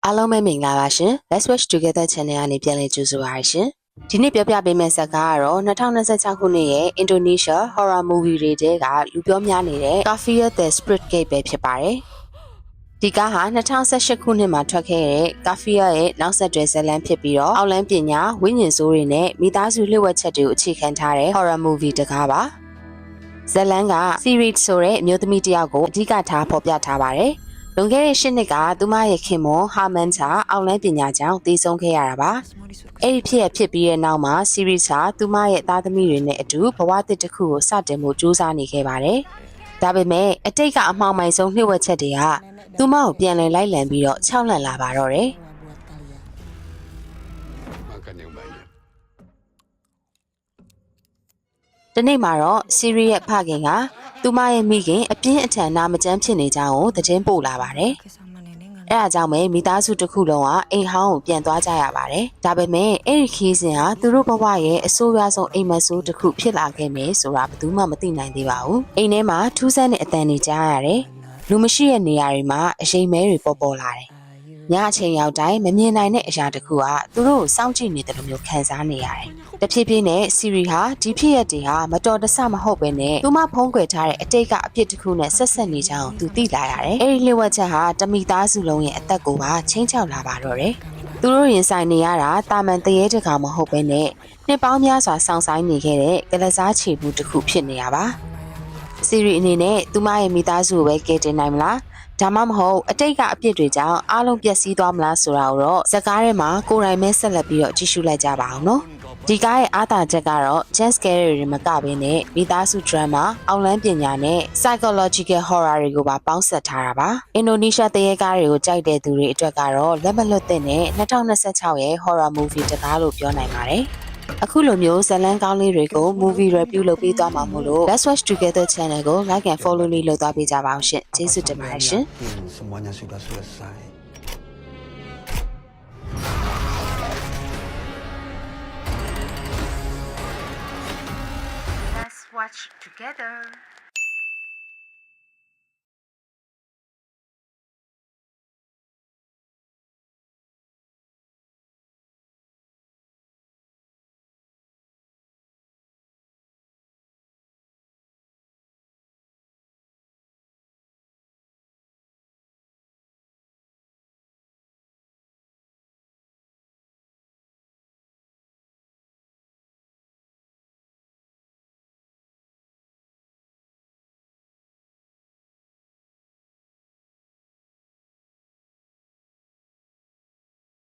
အားလုံးပဲမင်္ဂလာပါရှင် Let's Watch Together Channel ကနေပြန်လည်ကြိုဆိုပါရရှင်ဒီနေ့ပြောပြပေးမယ့်ဇာတ်ကားကတော့2026ခုနှစ်ရဲ့ Indonesia Horror Movie တွေကလူပြောများနေတဲ့ Kafir the Spirit Gate ပဲဖြစ်ပါတယ်ဒီကားဟာ2018ခုနှစ်မှာထွက်ခဲ့တဲ့ Kafir ရဲ့နောက်ဆက်တွဲဇာတ်လမ်းဖြစ်ပြီးတော့အောက်လန်းပညာဝိညာဉ်ဆိုးတွေနဲ့မိသားစုလျှို့ဝှက်ချက်တွေကိုအခြေခံထားတဲ့ Horror Movie တကားပါဇာတ်လမ်းက Series ဆိုတဲ့အမျိုးသမီးတစ်ယောက်ကိုအဓိကထားဖော်ပြထားပါတယ်လွန်ခဲ့တဲ့၈နှစ်ကသူမရဲ့ခင်မွန်ဟာမန်သာအောက်လန်းပညာကြောင့်တည်ဆုံးခဲ့ရတာပါအဲ့ဒီဖြစ်ပြီးတဲ့နောက်မှာ series ဟာသူမရဲ့သားသမီးတွေနဲ့အတူဘဝတစ်တစ်ခုကိုစတင်မှုစူးစမ်းနေခဲ့ပါတယ်ဒါပေမဲ့အတိတ်ကအမှောင်မိုင်ဆုံးနှိမ့်ဝှက်ချက်တွေကသူမကိုပြန်လည်လိုက်လံပြီးတော့ခြောက်လန့်လာပါတော့တယ်ဒီနေ့မှာတော့ series ရဲ့ဖခင်ကသူမရဲ့မိခင်အပြင်းအထန်နာမကျန်းဖြစ်နေကြောင်းကိုသတင်းပို့လာပါတယ်။အဲဒါကြောင့်ပဲမိသားစုတစ်ခုလုံးကအိမ်ဟောင်းကိုပြန်သွားကြရပါတယ်။ဒါပေမဲ့အဲ့ဒီခီးစဉ်ဟာသူတို့ဘဝရဲ့အဆိုးရွားဆုံးအိမ်မက်ဆိုးတစ်ခုဖြစ်လာခဲ့မယ်ဆိုတာဘယ်သူမှမသိနိုင်သေးပါဘူး။အိမ်ထဲမှာထူးဆန်းတဲ့အတန်တွေကြားရတယ်။လူမရှိတဲ့နေရာတွေမှာအရှိန်မဲတွေပေါ်လာတယ်။ညအချိန်ရောက်တိုင်းမမြင်နိုင်တဲ့အရာတစ်ခုကသူတို့ကိုစောင့်ကြည့်နေတယ်လို့မျိုးခံစားနေရတယ်။တဖြည်းဖြည်းနဲ့စီရီဟာဒီဖြစ်ရက်တွေဟာမတော်တဆမဟုတ်ပဲနဲ့သူမဖုံးကွယ်ထားတဲ့အတိတ်ကအပြစ်တစ်ခုနဲ့ဆက်ဆက်နေကြအောင်သူသိလာရတယ်။အဲဒီလျှို့ဝှက်ချက်ဟာတမိသားစုလုံးရဲ့အသက်ကိုပါချင်းချောက်လာပါတော့တယ်။သူတို့ရင်ဆိုင်နေရတာတာမန်တရေတကောင်မဟုတ်ပဲနဲ့နှစ်ပေါင်းများစွာစောင့်ဆိုင်နေခဲ့တဲ့ကလစားချေမှုတစ်ခုဖြစ်နေရပါ။စီရီအနေနဲ့သူမရဲ့မိသားစုကိုပဲကယ်တင်နိုင်မလား။ဒါမှမဟုတ်အတိတ်ကအပြစ်တွေကြောင့်အားလုံးပျက်စီးသွားမလားဆိုတာကိုတော့ဇာတ်ကားထဲမှာကိုယ်တိုင်ပဲဆက်လက်ပြီးတော့ကြည့်ရှုလိုက်ကြပါအောင်နော်ဒီကားရဲ့အားသာချက်ကတော့ jump scare တွေမကဘဲနဲ့မိသားစု drama အောက်လန်းပညာနဲ့ psychological horror တွေကိုပါပေါင်းစပ်ထားတာပါအင်ဒိုနီးရှားတရေကားတွေကိုကြိုက်တဲ့သူတွေအတွက်ကတော့လက်မလွတ်သင့်တဲ့2026ရဲ့ horror movie တကားလို့ပြောနိုင်ပါတယ်အခုလိုမျိုးဇာတ်လမ်းကောင်းလေးတွေကို movie review လုပ်ပြီးသွားမှာမို့လို့ Let's Watch Together Channel ကို like and follow လေးလုပ်သွားပေးကြပါအောင်ရှင်ကျေးဇူးတင်ပါတယ်ရှင် Semuanya sudah selesai. Let's watch together.